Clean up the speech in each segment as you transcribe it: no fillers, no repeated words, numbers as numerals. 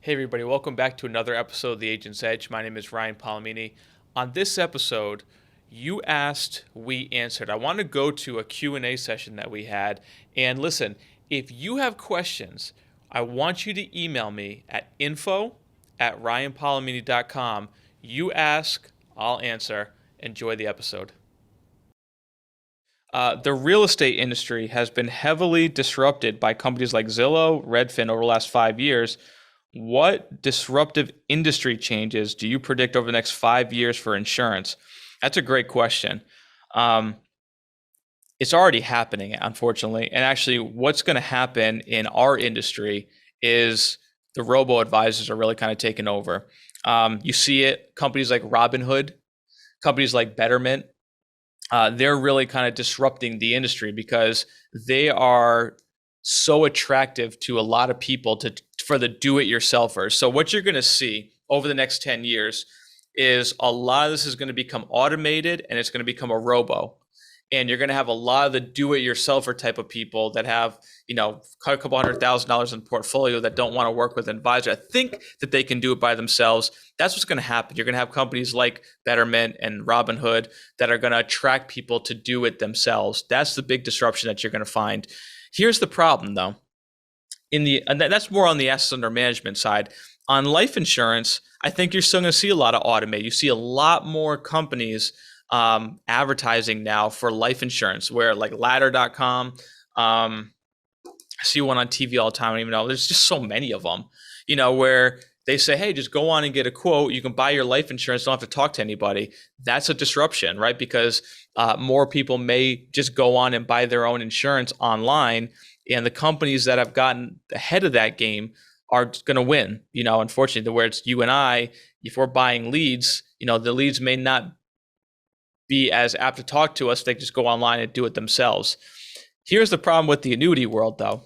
Hey everybody, welcome back to another episode of The Agent's Edge. My name is Ryan Polimeni. On this episode, you asked, we answered. I want to go to a Q&A session that we had. And listen, if you have questions, I want you to email me at info@ryanpolimeni.com. You ask, I'll answer. Enjoy the episode. The real estate industry has been heavily disrupted by companies like Zillow, Redfin over the last 5 years. What disruptive industry changes do you predict over the next 5 years for insurance? That's a great question. It's already happening, unfortunately. And actually, what's going to happen in our industry is the robo-advisors are really kind of taking over. You see it, companies like Robinhood, companies like Betterment, they're really kind of disrupting the industry because they are so attractive to a lot of people for the do-it-yourselfers. So what you're going to see over the next 10 years is a lot of this is going to become automated and it's going to become a robo. And you're going to have a lot of the do-it-yourselfer type of people that have, a couple $100,000 in portfolio that don't want to work with an advisor. I think that they can do it by themselves. That's what's going to happen. You're going to have companies like Betterment and Robinhood that are going to attract people to do it themselves. That's the big disruption that you're going to find. Here's the problem, though. And that's more on the assets under management side. On life insurance, I think you're still going to see a lot of automate. You see a lot more companies advertising now for life insurance, where like ladder.com, I see one on TV all the time. I don't even know. There's just so many of them, where they say, hey, just go on and get a quote. You can buy your life insurance. Don't have to talk to anybody. That's a disruption, right? Because more people may just go on and buy their own insurance online. And the companies that have gotten ahead of that game are going to win, unfortunately, where it's you and I, if we're buying leads, the leads may not be as apt to talk to us. They just go online and do it themselves. Here's the problem with the annuity world, though.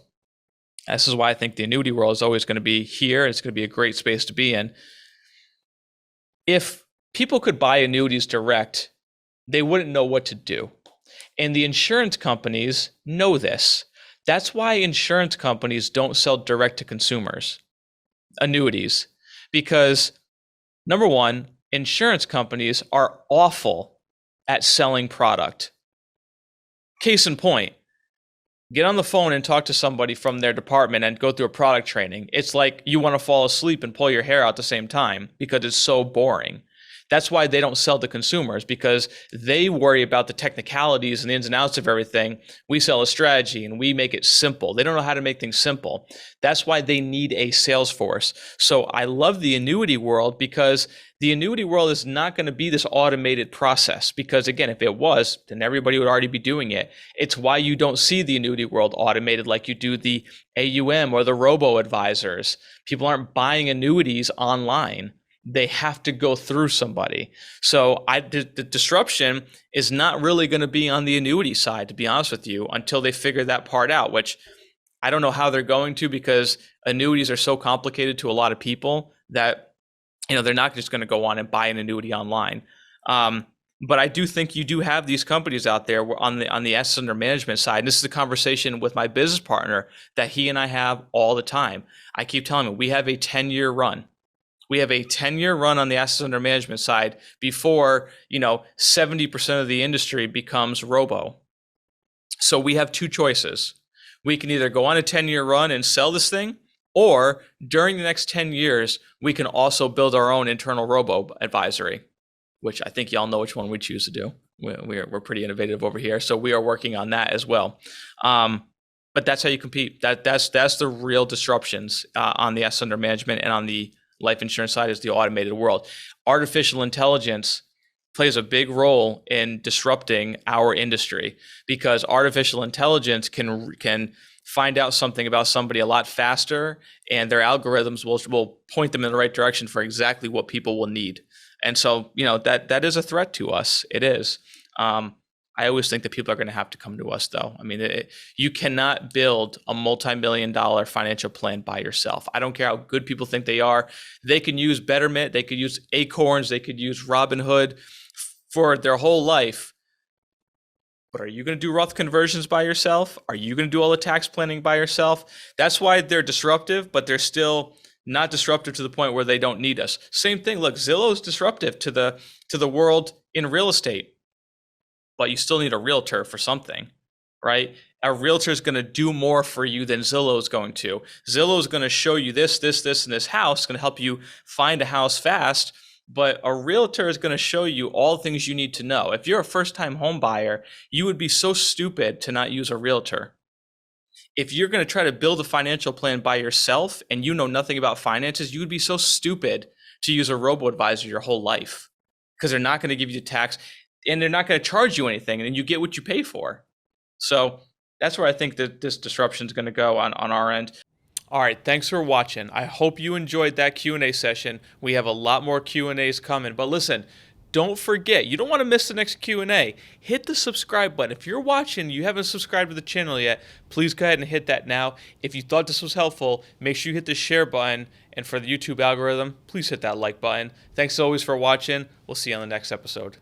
This is why I think the annuity world is always going to be here. It's going to be a great space to be in. If people could buy annuities direct, they wouldn't know what to do. And the insurance companies know this. That's why insurance companies don't sell direct to consumers, annuities, because number one, insurance companies are awful at selling product. Case in point, get on the phone and talk to somebody from their department and go through a product training. It's like you want to fall asleep and pull your hair out at the same time because it's so boring. That's why they don't sell to consumers, because they worry about the technicalities and the ins and outs of everything. We sell a strategy and we make it simple. They don't know how to make things simple. That's why they need a sales force. So I love the annuity world, because the annuity world is not going to be this automated process. Because again, if it was, then everybody would already be doing it. It's why you don't see the annuity world automated like you do the AUM or the robo-advisors. People aren't buying annuities online. They have to go through somebody. So the disruption is not really going to be on the annuity side, to be honest with you, until they figure that part out, which I don't know how they're going to, because annuities are so complicated to a lot of people that, they're not just going to go on and buy an annuity online. But I do think you do have these companies out there on the assets under management side. And this is a conversation with my business partner that he and I have all the time. I keep telling him we have a 10-year run. We have a 10-year run on the assets under management side before, 70% of the industry becomes robo. So we have two choices. We can either go on a 10-year run and sell this thing, or during the next 10 years, we can also build our own internal robo advisory, which I think y'all know which one we choose to do. We're pretty innovative over here. So we are working on that as well. But that's how you compete. That's the real disruptions on the assets under management and on the life insurance side, is the automated world. Artificial intelligence plays a big role in disrupting our industry, because artificial intelligence can find out something about somebody a lot faster, and their algorithms will point them in the right direction for exactly what people will need. And so, that is a threat to us. It is. I always think that people are going to have to come to us, though. I mean, you cannot build a multi-million-dollar financial plan by yourself. I don't care how good people think they are. They can use Betterment, they could use Acorns, they could use Robinhood for their whole life. But are you going to do Roth conversions by yourself? Are you going to do all the tax planning by yourself? That's why they're disruptive, but they're still not disruptive to the point where they don't need us. Same thing. Look, Zillow is disruptive to the world in real estate, but you still need a realtor for something, right? A realtor is going to do more for you than Zillow is going to. Zillow is going to show you this, and this house, going to help you find a house fast. But a realtor is going to show you all the things you need to know. If you're a first-time home buyer, you would be so stupid to not use a realtor. If you're going to try to build a financial plan by yourself and you know nothing about finances, you would be so stupid to use a robo-advisor your whole life, because they're not going to give you the tax and they're not going to charge you anything, and you get what you pay for. So that's where I think that this disruption is going to go on our end. All right, thanks for watching. I hope you enjoyed that Q&A session. We have a lot more Q&As coming, but listen, don't forget, you don't want to miss the next Q&A. Hit the subscribe button. If you're watching, you haven't subscribed to the channel yet, please go ahead and hit that now. If you thought this was helpful, make sure you hit the share button, and for the YouTube algorithm, please hit that like button. Thanks always for watching. We'll see you on the next episode.